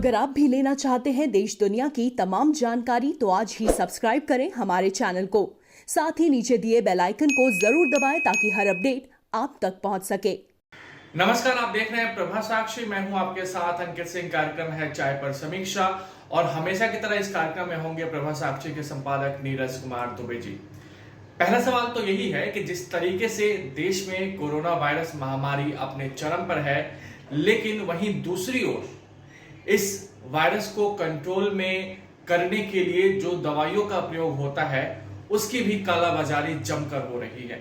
अगर आप भी लेना चाहते हैं देश दुनिया की तमाम जानकारी तो आज ही सब्सक्राइब करें हमारे चैनल को। साथ ही नीचे दिए बेल आइकन को जरूर दबाएं ताकि हर अपडेट आप तक पहुंच सके। नमस्कार, आप देख रहे हैं प्रभा साक्षी। मैं हूं आपके साथ अंकित सिंह। कार्यक्रम है चाय पर समीक्षा और हमेशा की तरह इस कार्यक्रम में होंगे प्रभा साक्षी के संपादक नीरज कुमार दुबे जी। पहला सवाल तो यही है कि जिस तरीके से देश में कोरोना वायरस महामारी अपने चरम पर है, लेकिन वहीं दूसरी ओर इस वायरस को कंट्रोल में करने के लिए जो दवाइयों का प्रयोग होता है उसकी भी कालाबाजारी जमकर हो रही है।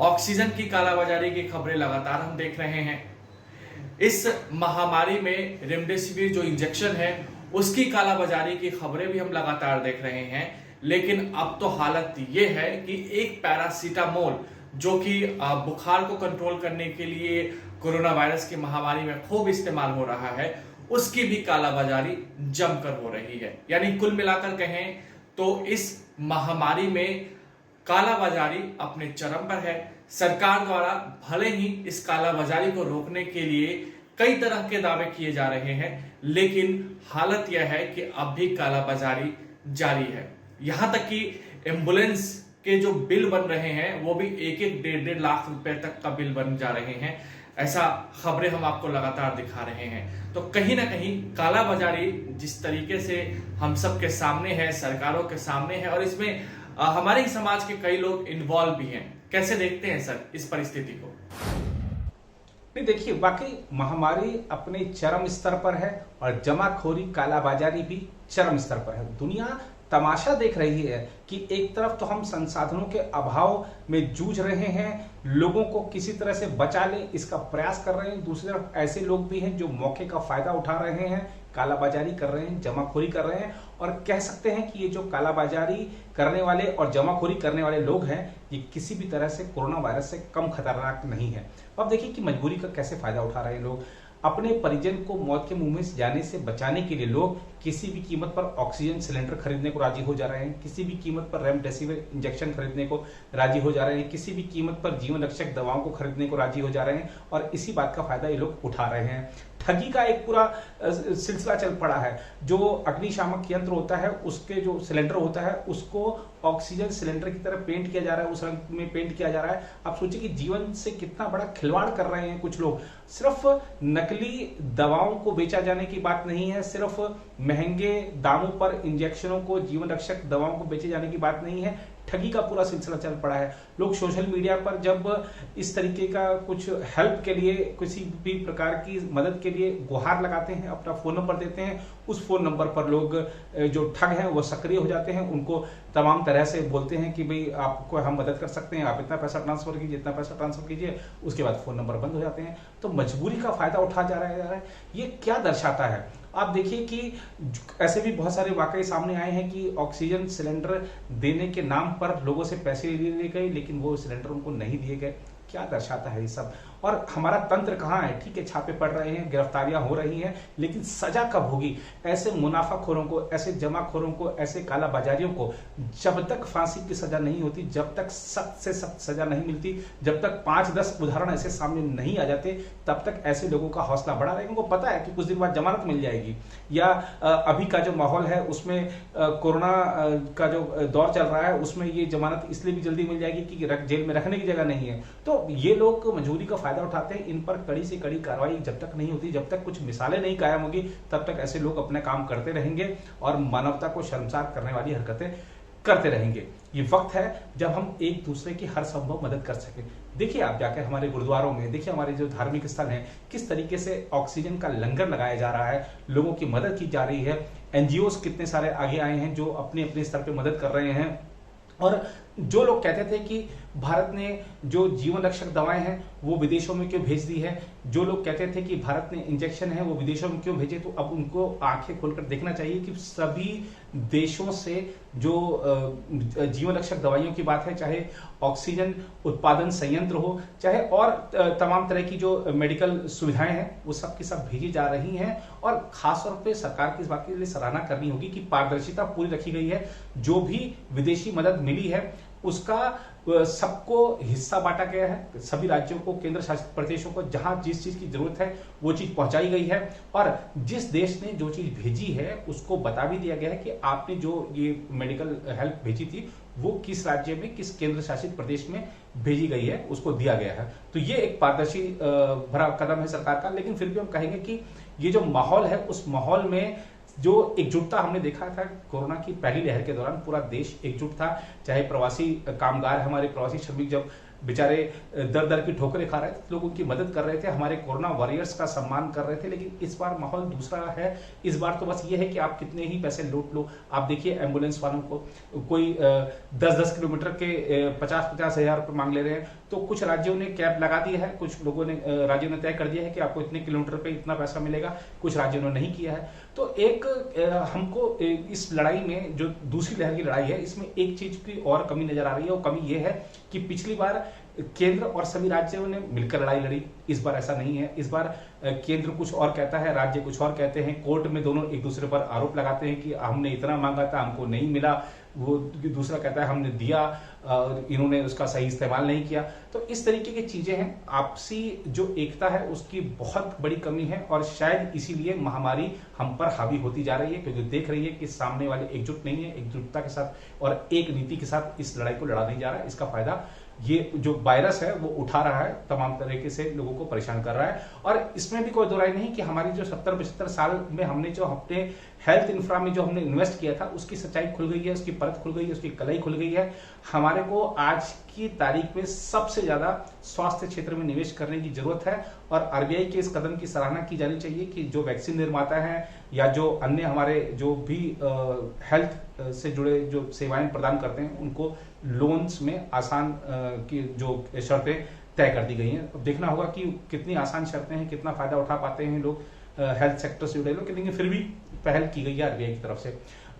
ऑक्सीजन की कालाबाजारी की खबरें लगातार हम देख रहे हैं। इस महामारी में रेमडेसिविर जो इंजेक्शन है उसकी कालाबाजारी की खबरें भी हम लगातार देख रहे हैं। लेकिन अब तो हालत ये है कि एक पैरासीटामोल जो कि बुखार को कंट्रोल करने के लिए कोरोना वायरस की महामारी में खूब इस्तेमाल हो रहा है, उसकी भी कालाबाजारी जमकर हो रही है। यानी कुल मिलाकर कहें तो इस महामारी में कालाबाजारी अपने चरम पर है। सरकार द्वारा भले ही इस कालाबाजारी को रोकने के लिए कई तरह के दावे किए जा रहे हैं, लेकिन हालत यह है कि अब भी कालाबाजारी जारी है। यहां तक कि एम्बुलेंस के जो बिल बन रहे हैं वो भी एक एक डेढ़ लाख रुपए तक का बिल बन जा रहे हैं। ऐसा खबरें हम आपको लगातार दिखा रहे हैं। तो कहीं ना कहीं कालाबाजारी जिस तरीके से हम सबके सामने है, सरकारों के सामने है, और इसमें हमारे ही समाज के कई लोग इन्वॉल्व भी हैं। कैसे देखते हैं सर इस परिस्थिति को? नहीं, देखिए, वाकई महामारी अपने चरम स्तर पर है और जमाखोरी कालाबाजारी भी चरम स्तर पर है। दुनिया तमाशा देख रही है कि एक तरफ तो हम संसाधनों के अभाव में जूझ रहे हैं, लोगों को किसी तरह से बचा ले इसका प्रयास कर रहे हैं, दूसरी तरफ ऐसे लोग भी हैं जो मौके का फायदा उठा रहे हैं, कालाबाजारी कर रहे हैं, जमाखोरी कर रहे हैं। और कह सकते हैं कि ये जो कालाबाजारी करने वाले और जमाखोरी करने वाले लोग हैं, ये किसी भी तरह से कोरोना वायरस से कम खतरनाक नहीं है। अब देखिए कि मजबूरी का कैसे फायदा उठा रहे हैं लोग। अपने परिजन को मौत के मुंह में जाने से बचाने के लिए लोग किसी भी कीमत पर ऑक्सीजन सिलेंडर खरीदने को राजी हो जा रहे हैं, किसी भी कीमत पर रेमडेसिविर इंजेक्शन खरीदने को राजी हो जा रहे हैं, किसी भी कीमत पर जीवन रक्षक दवाओं को खरीदने को राजी हो जा रहे हैं, और इसी बात का फायदा ये लोग उठा रहे हैं। ठगी का एक पूरा सिलसिला चल पड़ा है। जो अग्निशामक यंत्र होता है उसके जो सिलेंडर होता है उसको ऑक्सीजन सिलेंडर की तरह पेंट किया जा रहा है, उस रंग में पेंट किया जा रहा है। आप सोचिए कि जीवन से कितना बड़ा खिलवाड़ कर रहे हैं कुछ लोग। सिर्फ नकली दवाओं को बेचा जाने की बात नहीं है, सिर्फ महंगे दामों पर इंजेक्शनों को, जीवन रक्षक दवाओं को बेचे जाने की बात नहीं है, ठगी का पूरा सिलसिला चल पड़ा है। लोग सोशल मीडिया पर जब इस तरीके का कुछ हेल्प के लिए, किसी भी प्रकार की मदद के लिए गुहार लगाते हैं, अपना फोन नंबर देते हैं, उस फोन नंबर पर लोग जो ठग हैं वो सक्रिय हो जाते हैं, उनको तमाम तरह से बोलते हैं कि भाई आपको हम मदद कर सकते हैं, आप इतना पैसा ट्रांसफर कीजिए, इतना पैसा ट्रांसफर कीजिए, उसके बाद फोन नंबर बंद हो जाते हैं। तो मजबूरी का फायदा उठा जा रहा है। ये क्या दर्शाता है? आप देखिए कि ऐसे भी बहुत सारे वाकई सामने आए हैं कि ऑक्सीजन सिलेंडर देने के नाम पर लोगों से पैसे लिए गए, लेकिन वो सिलेंडर उनको नहीं दिए गए। क्या दर्शाता है ये सब? और हमारा तंत्र कहाँ है? ठीक है, छापे पड़ रहे हैं, गिरफ्तारियां हो रही हैं, लेकिन सजा कब होगी? ऐसे मुनाफाखोरों को, ऐसे जमाखोरों को, ऐसे कालाबाजारियों को जब तक फांसी की सजा नहीं होती, जब तक सख्त से सख्त सजा नहीं मिलती, जब तक 5-10 उदाहरण ऐसे सामने नहीं आ जाते, तब तक ऐसे लोगों का हौसला बढ़ा रहेगा। उनको पता है कि कुछ दिन बाद जमानत मिल जाएगी, या अभी का जो माहौल है उसमें कोरोना का जो दौर चल रहा है उसमें ये जमानत इसलिए भी जल्दी मिल जाएगी कि जेल में रखने की जगह नहीं है। तो ये लोग मजबूरी का फायदा उठाते हैं। इन पर कड़ी से कड़ी कार्रवाई जब तक नहीं होती, जब तक कुछ मिसालें नहीं कायम होगी, तब तक ऐसे लोग अपने काम करते रहेंगे और मानवता को शर्मसार करने वाली हरकतें करते रहेंगे। ये वक्त है जब हम एक दूसरे की हर संभव मदद कर सके। देखिए, आप जाकर हमारे गुरुद्वारों में देखिए, हमारे जो धार्मिक स्थल हैं, किस तरीके से ऑक्सीजन का लंगर लगाया जा रहा है, लोगों की मदद की जा रही है। एनजीओज कितने सारे आगे आए हैं जो अपने अपने स्तर पर मदद कर रहे हैं। और जो लोग कहते थे कि भारत ने जो जीवन रक्षक दवाएं हैं वो विदेशों में क्यों भेज दी है, जो लोग कहते थे कि भारत ने इंजेक्शन है वो विदेशों में क्यों भेजे, तो अब उनको आंखें खोलकर देखना चाहिए कि सभी देशों से जो जीवन रक्षक दवाइयों की बात है, चाहे ऑक्सीजन उत्पादन संयंत्र हो, चाहे और तमाम तरह की जो मेडिकल सुविधाएं हैं, वो सब की सब भेजी जा रही हैं। और खासतौर पे सरकार की इस बात के लिए सराहना करनी होगी कि पारदर्शिता पूरी रखी गई है। जो भी विदेशी मदद मिली है उसका सबको हिस्सा बांटा गया है। सभी राज्यों को, केंद्र शासित प्रदेशों को जहां जिस चीज की जरूरत है वो चीज पहुंचाई गई है, और जिस देश ने जो चीज भेजी है उसको बता भी दिया गया है कि आपने जो ये मेडिकल हेल्प भेजी थी वो किस राज्य में, किस केंद्र शासित प्रदेश में भेजी गई है, उसको दिया गया है। तो ये एक पारदर्शी भरा कदम है सरकार का। लेकिन फिर भी हम कहेंगे कि ये जो माहौल है, उस माहौल में जो एकजुटता हमने देखा था कोरोना की पहली लहर के दौरान, पूरा देश एकजुट था। चाहे प्रवासी कामगार, हमारे प्रवासी श्रमिक जब बेचारे दर दर की ठोकरें खा रहे थे, लोग उनकी मदद कर रहे थे, हमारे कोरोना वॉरियर्स का सम्मान कर रहे थे। लेकिन इस बार माहौल दूसरा है। इस बार तो बस ये है कि आप कितने ही पैसे लूट लो। आप देखिए एम्बुलेंस वालों को, कोई 10-10 किलोमीटर के 50-50 हजार रुपये मांग ले रहे हैं। तो कुछ राज्यों ने कैप लगा दी है, कुछ लोगों ने राज्यों ने तय कर दिया है कि आपको इतने किलोमीटर पे इतना पैसा मिलेगा, कुछ राज्यों ने नहीं किया है। तो एक हमको इस लड़ाई में, जो दूसरी लहर की लड़ाई है, इसमें एक चीज की और कमी नजर आ रही है। वो कमी ये है कि पिछली बार केंद्र और सभी राज्यों ने मिलकर लड़ाई लड़ी, इस बार ऐसा नहीं है। इस बार केंद्र कुछ और कहता है, राज्य कुछ और कहते हैं, कोर्ट में दोनों एक दूसरे पर आरोप लगाते हैं कि हमने इतना मांगा था, हमको नहीं मिला, वो दूसरा कहता है हमने दिया, इन्होंने उसका सही इस्तेमाल नहीं किया। तो इस तरीके की चीजें हैं। आपसी जो एकता है उसकी बहुत बड़ी कमी है, और शायद इसीलिए महामारी हम पर हावी होती जा रही है, क्योंकि देख रही है कि सामने वाले एकजुट नहीं है, एकजुटता के साथ और एक नीति के साथ इस लड़ाई को लड़ा नहीं जा रहा है। इसका फायदा ये जो वायरस है वो उठा रहा है, तमाम तरीके से लोगों को परेशान कर रहा है। और इसमें भी कोई दो राय नहीं कि हमारी जो 70-75 साल में हमने जो अपने हेल्थ इंफ्रा में जो हमने इन्वेस्ट किया था, उसकी सच्चाई खुल गई है, उसकी परत खुल गई है, उसकी कलाई खुल गई है। हमारे को आज की तारीख में सबसे ज्यादा स्वास्थ्य क्षेत्र में निवेश करने की जरूरत है, और आरबीआई के इस कदम की सराहना की जानी चाहिए कि जो वैक्सीन निर्माता हैं या जो अन्य हमारे जो भी हेल्थ से जुड़े जो सेवाएं प्रदान करते हैं, उनको लोन्स में आसान की जो शर्तें तय कर दी गई हैं। अब देखना होगा कि कितनी आसान शर्तें हैं, कितना फायदा उठा पाते हैं लोग हेल्थ सेक्टर से जुड़े लोग, लेकिन फिर भी पहल की गई है आरबीआई की तरफ से।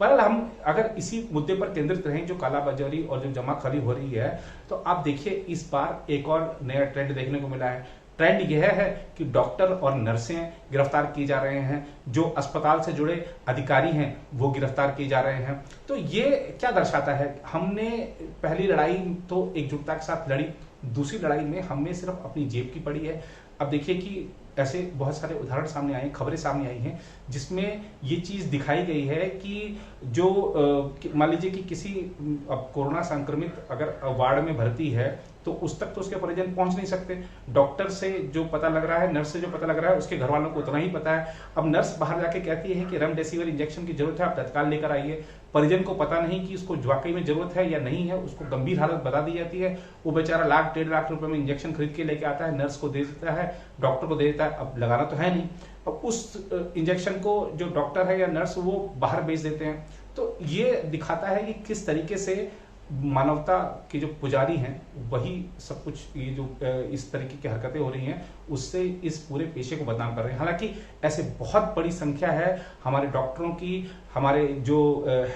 बहरहाल हम अगर इसी मुद्दे पर केंद्रित रहें, जो कालाबाजारी और जो जमाखोरी हो रही है, तो आप देखिए इस बार एक और नया ट्रेंड देखने को मिला है। ट्रेंड यह है कि डॉक्टर और नर्सें गिरफ्तार किए जा रहे हैं, जो अस्पताल से जुड़े अधिकारी हैं वो गिरफ्तार किए जा रहे हैं। तो ये क्या दर्शाता है? हमने पहली लड़ाई तो एकजुटता के साथ लड़ी, दूसरी लड़ाई में हमने सिर्फ अपनी जेब की पड़ी है। अब देखिए कि ऐसे बहुत सारे उदाहरण सामने आए, खबरें सामने आई हैं, जिसमें ये चीज दिखाई गई है कि जो मान लीजिए कि किसी अब कोरोना संक्रमित अगर वार्ड में भर्ती है, तो उस तक तो उसके परिजन पहुंच नहीं सकते। डॉक्टर से जो पता लग रहा है, नर्स से जो पता लग रहा है, उसके घर वालों को उतना ही पता है। अब नर्स बाहर जाके कहती है कि रेमडेसिविर इंजेक्शन की जरूरत है, आप तत्काल लेकर आइए। परिजन को पता नहीं कि उसको वाकई में जरूरत है या नहीं है, उसको गंभीर हालत बता दी जाती है। वो बेचारा 1-1.5 लाख रुपए में इंजेक्शन खरीद के लेके आता है, नर्स को दे देता है, डॉक्टर को दे देता है। अब लगाना तो है नहीं, अब उस इंजेक्शन को जो डॉक्टर है या नर्स वो बाहर बेच देते हैं। तो ये दिखाता है कि किस तरीके से मानवता के जो पुजारी हैं वही सब कुछ, ये जो इस तरीके की हरकतें हो रही हैं, उससे इस पूरे पेशे को बदनाम कर रहे हैं। हालांकि ऐसे बहुत बड़ी संख्या है हमारे डॉक्टरों की, हमारे जो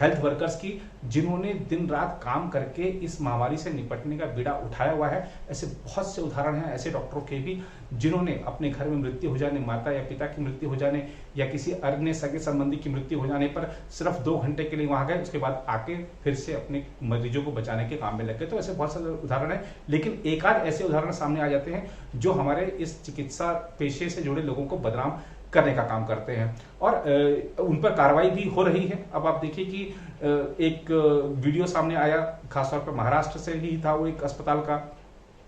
हेल्थ वर्कर्स की, जिन्होंने दिन रात काम करके इस महामारी से निपटने का बीड़ा उठाया हुआ है। ऐसे बहुत से उदाहरण हैं ऐसे डॉक्टरों के भी, जिन्होंने अपने घर में मृत्यु हो जाने, माता या पिता की मृत्यु हो जाने या किसी अन्य सगे संबंधी की मृत्यु हो जाने पर सिर्फ 2 घंटे के लिए वहां गए, उसके बाद आके फिर से अपने मरीजों को बचाने के काम में लग गए। तो ऐसे बहुत सारे उदाहरण हैं, लेकिन एक आध ऐसे उदाहरण सामने आ जाते हैं जो हमारे इस चिकित्सा पेशे से जुड़े लोगों को बदनाम करने का काम करते हैं, और उन पर कार्रवाई भी हो रही है। अब आप देखिए कि एक वीडियो सामने आया, खासतौर पर महाराष्ट्र से ही था वो, एक अस्पताल का।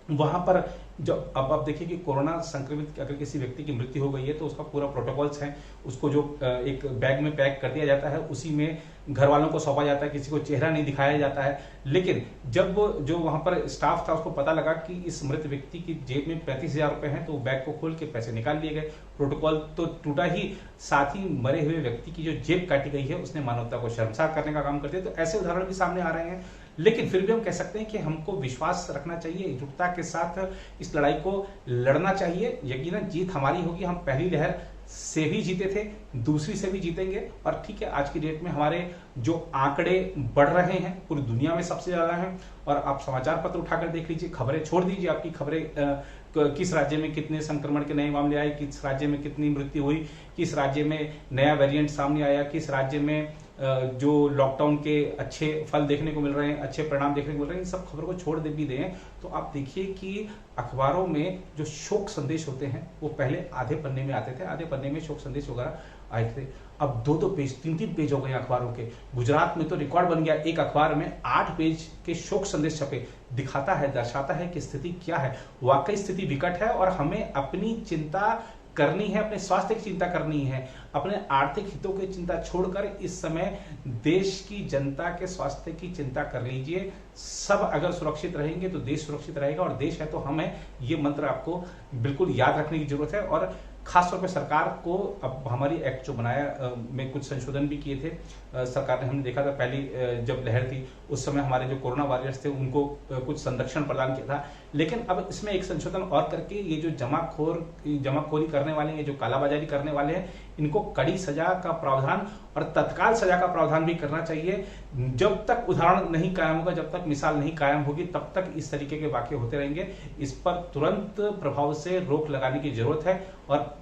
वहां पर जो अब आप देखिए कि कोरोना संक्रमित अगर किसी व्यक्ति की मृत्यु हो गई है, तो उसका पूरा प्रोटोकॉल्स है, उसको जो एक बैग में पैक कर दिया जाता है, उसी में घर वालों को सौंपा जाता है, किसी को चेहरा नहीं दिखाया जाता है। लेकिन जब जो वहां पर स्टाफ था उसको पता लगा कि इस मृत व्यक्ति की जेब में 35,000 रुपए हैं, तो बैग को खोल के पैसे निकाल लिए गए। प्रोटोकॉल तो टूटा ही, साथ ही मरे हुए व्यक्ति की जो जेब काटी गई है उसने मानवता को शर्मसार करने का काम कर दिया। तो ऐसे उदाहरण भी सामने आ रहे हैं, लेकिन फिर भी हम कह सकते हैं कि हमको विश्वास रखना चाहिए, एकजुटता के साथ इस लड़ाई को लड़ना चाहिए। यकीनन जीत हमारी होगी। हम पहली लहर से भी जीते थे, दूसरी से भी जीतेंगे। और ठीक है, आज की डेट में हमारे जो आंकड़े बढ़ रहे हैं पूरी दुनिया में सबसे ज्यादा हैं, और आप समाचार पत्र उठाकर देख लीजिए, खबरें छोड़ दीजिए, आपकी खबरें किस राज्य में कितने संक्रमण के नए मामले आए, किस राज्य में कितनी मृत्यु हुई, किस राज्य में नया वेरिएंट सामने आया, किस राज्य में जो लॉकडाउन के अच्छे फल देखने को मिल रहे हैं, अच्छे परिणाम देखने को मिल रहे हैं, इन सब खबरों को छोड़ दे भी दें तो आप देखिए कि अखबारों में जो शोक संदेश होते हैं वो पहले आधे पन्ने में आते थे, आधे पन्ने में शोक संदेश वगैरह आए थे। अब 2-2 पेज, 3-3 पेज हो गए अखबारों के। गुजरात में तो रिकॉर्ड बन गया, एक अखबार में 8 पेज के शोक संदेश छपे। दिखाता है, दर्शाता है कि स्थिति क्या है। वाकई स्थिति विकट है और हमें अपनी चिंता करनी है, अपने स्वास्थ्य की चिंता करनी है, अपने आर्थिक हितों की चिंता छोड़कर इस समय देश की जनता के स्वास्थ्य की चिंता कर लीजिए। सब अगर सुरक्षित रहेंगे तो देश सुरक्षित रहेगा, और देश है तो हमें, ये मंत्र आपको बिल्कुल याद रखने की जरूरत है। और खासतौर पे सरकार को अब हमारी एक्ट जो बनाया में कुछ संशोधन भी किए थे सरकार ने। हमने देखा था पहली जब लहर थी उस समय हमारे जो कोरोना वॉरियर्स थे उनको कुछ संरक्षण प्रदान किया था, लेकिन अब इसमें एक संशोधन और करके ये जो जमाखोरी करने वाले हैं, जो कालाबाजारी करने वाले हैं, इनको कड़ी सजा का प्रावधान और तत्काल सजा का प्रावधान भी करना चाहिए। जब तक उदाहरण नहीं कायम होगा, जब तक मिसाल नहीं कायम होगी, तब तक इस तरीके के वाकये होते रहेंगे। इस पर तुरंत प्रभाव से रोक लगाने की जरूरत है, और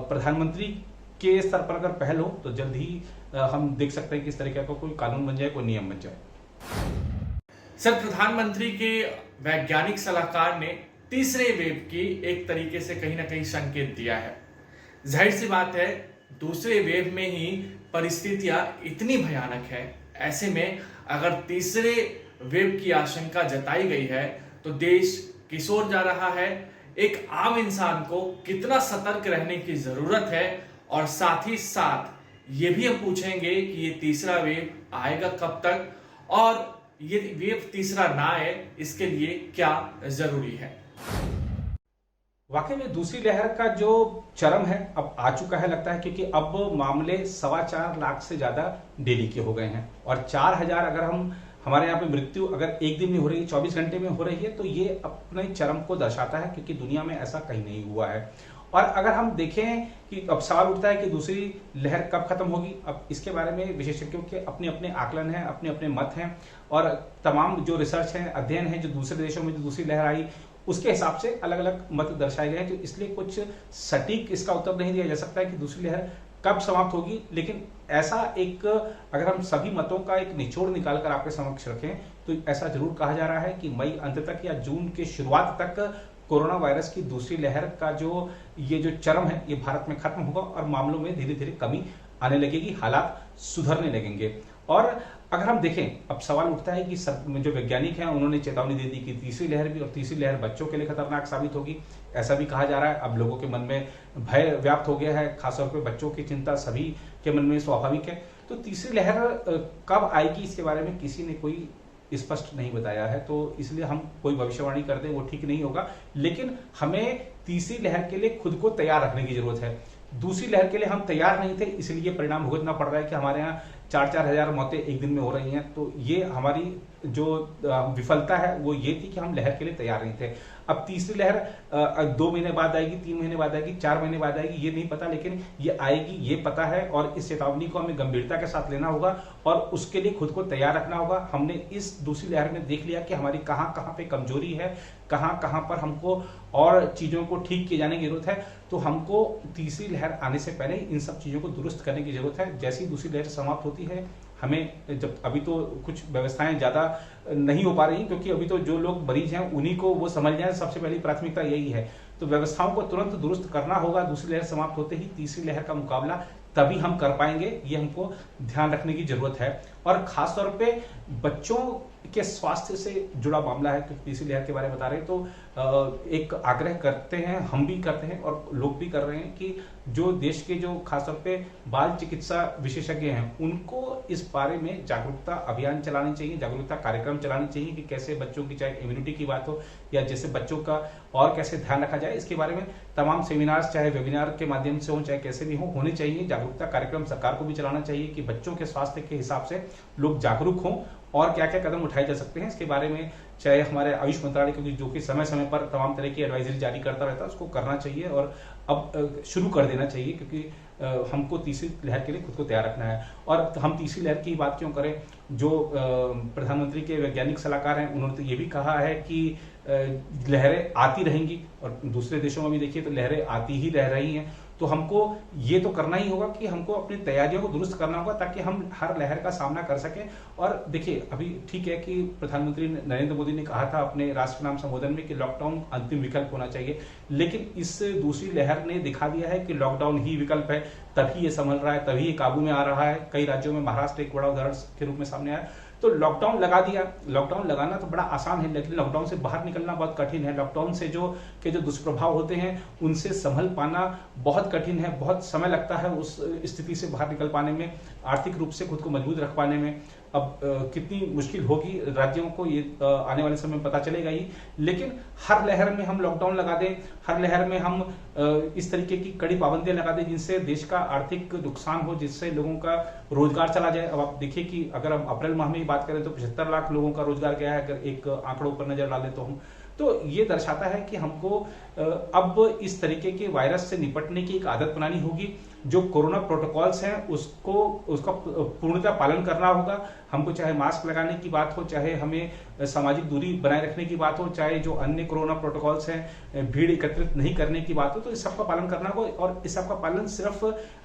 प्रधानमंत्री के स्तर पर अगर पहल हो तो जल्द ही हम देख सकते हैं कि इस तरीके का कोई कानून बन जाए, कोई नियम बन जाए। सर, प्रधानमंत्री के वैज्ञानिक सलाहकार ने तीसरे वेव की एक तरीके से कहीं ना कहीं संकेत दिया है। जाहिर सी बात है, दूसरे वेव में ही परिस्थितियां इतनी भयानक है, ऐसे में अगर तीसरे वेव की आशंका जताई गई है तो देश किस ओर जा रहा है, एक आम इंसान को कितना सतर्क रहने की जरूरत है, और साथ ही साथ ये भी हम पूछेंगे कि ये तीसरा वेव आएगा कब तक, और ये वेव तीसरा ना आए इसके लिए क्या जरूरी है। वाकई में दूसरी लहर का जो चरम है अब आ चुका है लगता है, क्योंकि अब मामले 4.25 लाख से ज्यादा डेली के हो गए हैं, और 4000 अगर हमारे यहाँ पे मृत्यु अगर एक दिन में हो रही है, 24 घंटे में हो रही है, तो ये अपने चरम को दर्शाता है, क्योंकि दुनिया में ऐसा कहीं नहीं हुआ है। और अगर हम देखें कि अब सवाल उठता है कि दूसरी लहर कब खत्म होगी, अब इसके बारे में विशेषज्ञों के अपने अपने आकलन हैं, अपने अपने मत हैं, और तमाम जो रिसर्च है, अध्ययन है, जो दूसरे देशों में जो दूसरी लहर आई उसके हिसाब से अलग अलग मत दर्शाए गए हैं। तो इसलिए कुछ सटीक इसका उत्तर नहीं दिया जा सकता है कि दूसरी लहर कब समाप्त होगी, लेकिन ऐसा एक अगर हम सभी मतों का एक निचोड़ निकालकर आपके समक्ष रखें तो ऐसा जरूर कहा जा रहा है कि मई अंत तक या जून के शुरुआत तक कोरोना वायरस की दूसरी लहर का ये जो चरम है ये भारत में खत्म होगा, और मामलों में धीरे धीरे कमी आने लगेगी, हालात सुधरने लगेंगे। और अगर हम देखें, अब सवाल उठता है कि जो वैज्ञानिक हैं उन्होंने चेतावनी दे दी कि तीसरी लहर भी, और तीसरी लहर बच्चों के लिए खतरनाक साबित होगी, ऐसा भी कहा जा रहा है। अब लोगों के मन में भय व्याप्त हो गया है, खासतौर पर बच्चों की चिंता सभी के मन में स्वाभाविक है। तो तीसरी लहर कब आएगी इसके बारे में किसी ने कोई स्पष्ट नहीं बताया है, तो इसलिए हम कोई भविष्यवाणी कर दें वो ठीक नहीं होगा। लेकिन हमें तीसरी लहर के लिए खुद को तैयार रखने की जरूरत है। दूसरी लहर के लिए हम तैयार नहीं थे, इसलिए परिणाम भुगतना पड़ रहा है कि हमारे यहाँ 4-4 हजार मौतें एक दिन में हो रही हैं। तो ये हमारी जो विफलता है वो ये थी कि हम लहर के लिए तैयार नहीं थे। अब तीसरी लहर 2 महीने बाद आएगी, 3 महीने बाद आएगी, 4 महीने बाद आएगी, ये नहीं पता, लेकिन ये आएगी ये पता है, और इस चेतावनी को हमें गंभीरता के साथ लेना होगा और उसके लिए खुद को तैयार रखना होगा। हमने इस दूसरी लहर में देख लिया कि हमारी कहाँ कहाँ पे कमजोरी है, कहाँ कहाँ पर हमको और चीजों को ठीक किए जाने की जरूरत है। तो हमको तीसरी लहर आने से पहले इन सब चीजों को दुरुस्त करने की जरूरत है। जैसी दूसरी लहर समाप्त होती है, हमें जब अभी तो कुछ व्यवस्थाएं ज्यादा नहीं हो पा रही, क्योंकि अभी तो जो लोग मरीज हैं उन्हीं को वो समझ जाए, सबसे पहली प्राथमिकता यही है। तो व्यवस्थाओं को तुरंत दुरुस्त करना होगा। दूसरी लहर समाप्त होते ही तीसरी लहर का मुकाबला तभी हम कर पाएंगे, ये हमको ध्यान रखने की जरूरत है। और खासतौर पे बच्चों के स्वास्थ्य से जुड़ा मामला है, क्योंकि तीसरी लहर के बारे में बता रहे हैं, तो एक आग्रह करते हैं, हम भी करते हैं और लोग भी कर रहे हैं कि जो देश के जो खासतौर पे बाल चिकित्सा विशेषज्ञ हैं उनको इस बारे में जागरूकता अभियान चलानी चाहिए, जागरूकता कार्यक्रम चलानी चाहिए कि कैसे बच्चों की, चाहे इम्यूनिटी की बात हो या जैसे बच्चों का और कैसे ध्यान रखा जाए, इसके बारे में तमाम सेमिनार्स चाहे वेबिनार के माध्यम से हो चाहे कैसे भी हो होने चाहिए। जागरूकता कार्यक्रम सरकार को भी चलाना चाहिए कि बच्चों के स्वास्थ्य के हिसाब से लोग जागरूक हों और क्या क्या कदम उठाए जा सकते हैं इसके बारे में, चाहे हमारे आयुष मंत्रालय क्योंकि जो कि समय समय पर तमाम तरह की एडवाइजरी जारी करता रहता है, उसको करना चाहिए और अब शुरू कर देना चाहिए, क्योंकि हमको तीसरी लहर के लिए खुद को तैयार रखना है। और हम तीसरी लहर की बात क्यों करें, जो प्रधानमंत्री के वैज्ञानिक सलाहकार हैं उन्होंने तो ये भी कहा है कि लहरें आती रहेंगी, और दूसरे देशों में भी देखिए तो लहरें आती ही रह रही हैं। तो हमको ये तो करना ही होगा कि हमको अपनी तैयारियों को दुरुस्त करना होगा ताकि हम हर लहर का सामना कर सकें। और देखिए, अभी ठीक है कि प्रधानमंत्री नरेंद्र मोदी ने कहा था अपने राष्ट्र नाम संबोधन में कि लॉकडाउन अंतिम विकल्प होना चाहिए, लेकिन इस दूसरी लहर ने दिखा दिया है कि लॉकडाउन ही विकल्प है, तभी ये संभल रहा है, तभी ये काबू में आ रहा है। कई राज्यों में, महाराष्ट्र एक बड़ा उदाहरण के रूप में सामने आया। तो लॉकडाउन लगा दिया, लॉकडाउन लगाना तो बड़ा आसान है, लेकिन लॉकडाउन से बाहर निकलना बहुत कठिन है। लॉकडाउन से जो दुष्प्रभाव होते हैं उनसे संभल पाना बहुत कठिन है, बहुत समय लगता है उस स्थिति से बाहर निकल पाने में, आर्थिक रूप से खुद को मजबूत रख पाने में। अब कितनी मुश्किल होगी राज्यों को ये आने वाले समय में पता चलेगा ही, लेकिन हर लहर में हम लॉकडाउन लगा दें, हर लहर में हम इस तरीके की कड़ी पाबंदियां लगा दें जिनसे देश का आर्थिक नुकसान हो, जिससे लोगों का रोजगार चला जाए। अब आप देखिए कि अगर हम अप्रैल माह में बात करें तो 75 लाख लोगों का रोजगार गया है, अगर एक आंकड़ों पर नजर डालें तो हम, तो ये दर्शाता है कि हमको अब इस तरीके के वायरस से निपटने की एक आदत बनानी होगी। जो कोरोना प्रोटोकॉल्स हैं उसका पूर्णतः पालन करना होगा। हमको चाहे मास्क लगाने की बात हो, चाहे हमें सामाजिक दूरी बनाए रखने की बात हो, चाहे जो अन्य कोरोना प्रोटोकॉल्स हैं, भीड़ एकत्रित नहीं करने की बात हो, तो इस सबका पालन करना होगा। और इस सबका पालन सिर्फ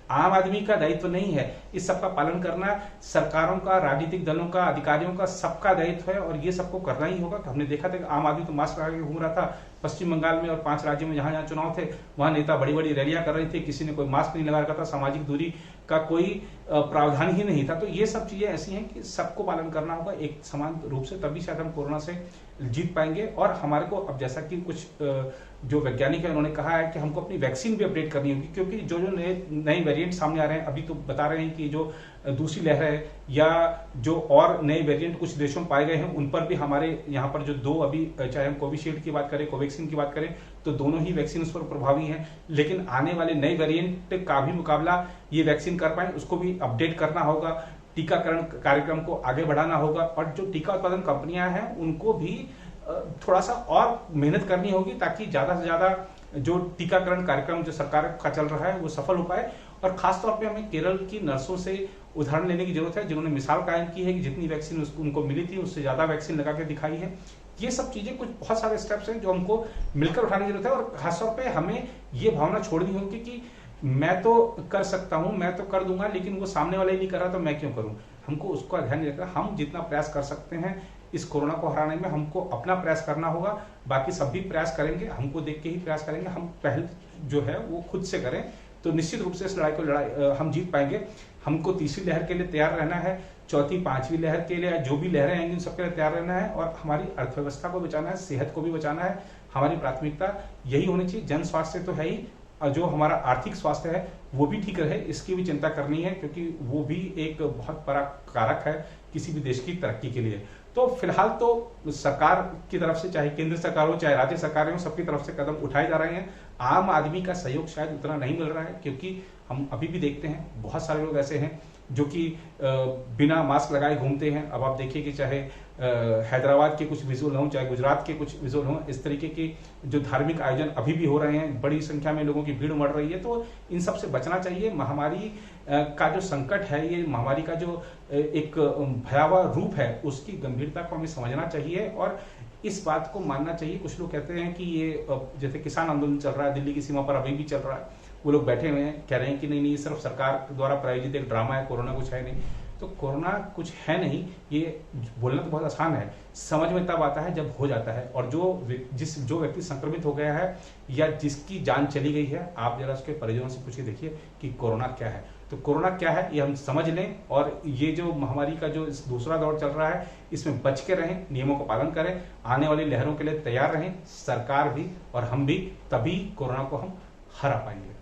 आम आदमी का दायित्व नहीं है, इस सबका पालन करना सरकारों का, राजनीतिक दलों का, अधिकारियों का, सबका दायित्व है। और ये सबको करना ही होगा। हमने देखा था कि आम आदमी तो मास्क लगा के घूम रहा था पश्चिम बंगाल में, और 5 राज्यों में जहां जहां चुनाव थे वहां नेता बड़ी बड़ी रैलियां कर रहे थे, किसी ने कोई मास्क नहीं लगा रखा था, सामाजिक दूरी का कोई प्रावधान ही नहीं था। तो ये सब चीजें ऐसी हैं कि सबको पालन करना होगा एक समान रूप से, तभी शायद हम कोरोना से जीत पाएंगे। और हमारे को अब जैसा कि कुछ जो वैज्ञानिक है उन्होंने कहा है कि हमको अपनी वैक्सीन भी अपडेट करनी होगी, क्योंकि जो जो नए वेरिएंट सामने आ रहे हैं, अभी तो बता रहे हैं कि जो दूसरी लहर है या जो और नए वेरिएंट कुछ देशों में पाए गए हैं उन पर भी हमारे यहाँ पर जो 2 अभी, चाहे हम कोविशील्ड की बात करें, कोवैक्सीन की बात करें, तो दोनों ही वैक्सीन उस पर प्रभावी हैं। लेकिन आने वाले नए वेरिएंट का भी मुकाबला ये वैक्सीन कर पाए, उसको भी अपडेट करना होगा। टीकाकरण कार्यक्रम को आगे बढ़ाना होगा, और जो टीका उत्पादन कंपनियां हैं उनको भी थोड़ा सा और मेहनत करनी होगी ताकि ज्यादा से ज्यादा जो टीकाकरण कार्यक्रम जो सरकार का चल रहा है वो सफल हो पाए। और खासतौर पे हमें केरल की नर्सों से उदाहरण लेने की जरूरत है, जिन्होंने मिसाल कायम की है कि जितनी वैक्सीन उनको मिली थी उससे ज्यादा वैक्सीन लगा के दिखाई है। ये सब चीजें, कुछ बहुत सारे स्टेप्स हैं जो हमको मिलकर उठाने की जरूरत है। और खासतौर पे हमें ये भावना छोड़नी होगी कि मैं तो कर सकता हूं, मैं तो कर दूंगा, लेकिन वो सामने वाला ही नहीं कर रहा तो मैं क्यों करूं। हमको उसका ध्यान नहीं रखना। हम जितना प्रयास कर सकते हैं इस कोरोना को हराने में, हमको अपना प्रयास करना होगा। बाकी सब भी प्रयास करेंगे, हमको देख के ही प्रयास करेंगे। हम पहल जो है वो खुद से करें तो निश्चित रूप से इस लड़ाई हम जीत पाएंगे। हमको तीसरी लहर के लिए तैयार रहना है, चौथी, 5वीं लहर के लिए, जो भी लहरें आएंगी उन सबके लिए तैयार रहना है। और हमारी अर्थव्यवस्था को बचाना है, सेहत को भी बचाना है। हमारी प्राथमिकता यही होनी चाहिए। जन स्वास्थ्य तो है ही, जो हमारा आर्थिक स्वास्थ्य है वो भी ठीक रहे, इसकी भी चिंता करनी है, क्योंकि वो भी एक बहुत बड़ा कारक है किसी भी देश की तरक्की के लिए। तो फिलहाल तो सरकार की तरफ से, चाहे केंद्र सरकार हो चाहे राज्य सरकार हो, सबकी तरफ से कदम उठाए जा रहे हैं। आम आदमी का सहयोग शायद उतना नहीं मिल रहा है, क्योंकि हम अभी भी देखते हैं बहुत सारे लोग ऐसे हैं जो कि बिना मास्क लगाए घूमते हैं। अब आप देखिए कि चाहे हैदराबाद के कुछ विजुअल हों, चाहे गुजरात के कुछ विजुअल हों, इस तरीके के जो धार्मिक आयोजन अभी भी हो रहे हैं, बड़ी संख्या में लोगों की भीड़ उमड़ रही है। तो इन सब से बचना चाहिए। महामारी का जो संकट है, ये महामारी का जो एक भयावह रूप है, उसकी गंभीरता को हमें समझना चाहिए और इस बात को मानना चाहिए। कुछ लोग कहते हैं कि ये जैसे किसान आंदोलन चल रहा है, दिल्ली की सीमा पर अभी भी चल रहा है, वो लोग बैठे हुए हैं, कह रहे हैं कि नहीं, ये सिर्फ सरकार द्वारा प्रायोजित एक ड्रामा है, कोरोना कुछ है नहीं। तो कोरोना कुछ है नहीं, ये बोलना तो बहुत आसान है, समझ में तब आता है जब हो जाता है। और जो व्यक्ति संक्रमित हो गया है या जिसकी जान चली गई है, आप जरा उसके परिजनों से पूछ के देखिए कि कोरोना क्या है। तो कोरोना क्या है ये हम समझ लें, और ये जो महामारी का जो दूसरा दौर चल रहा है, इसमें बच के रहें, नियमों का पालन करें, आने वाली लहरों के लिए तैयार रहें, सरकार भी और हम भी, तभी कोरोना को हम हरा पाएंगे।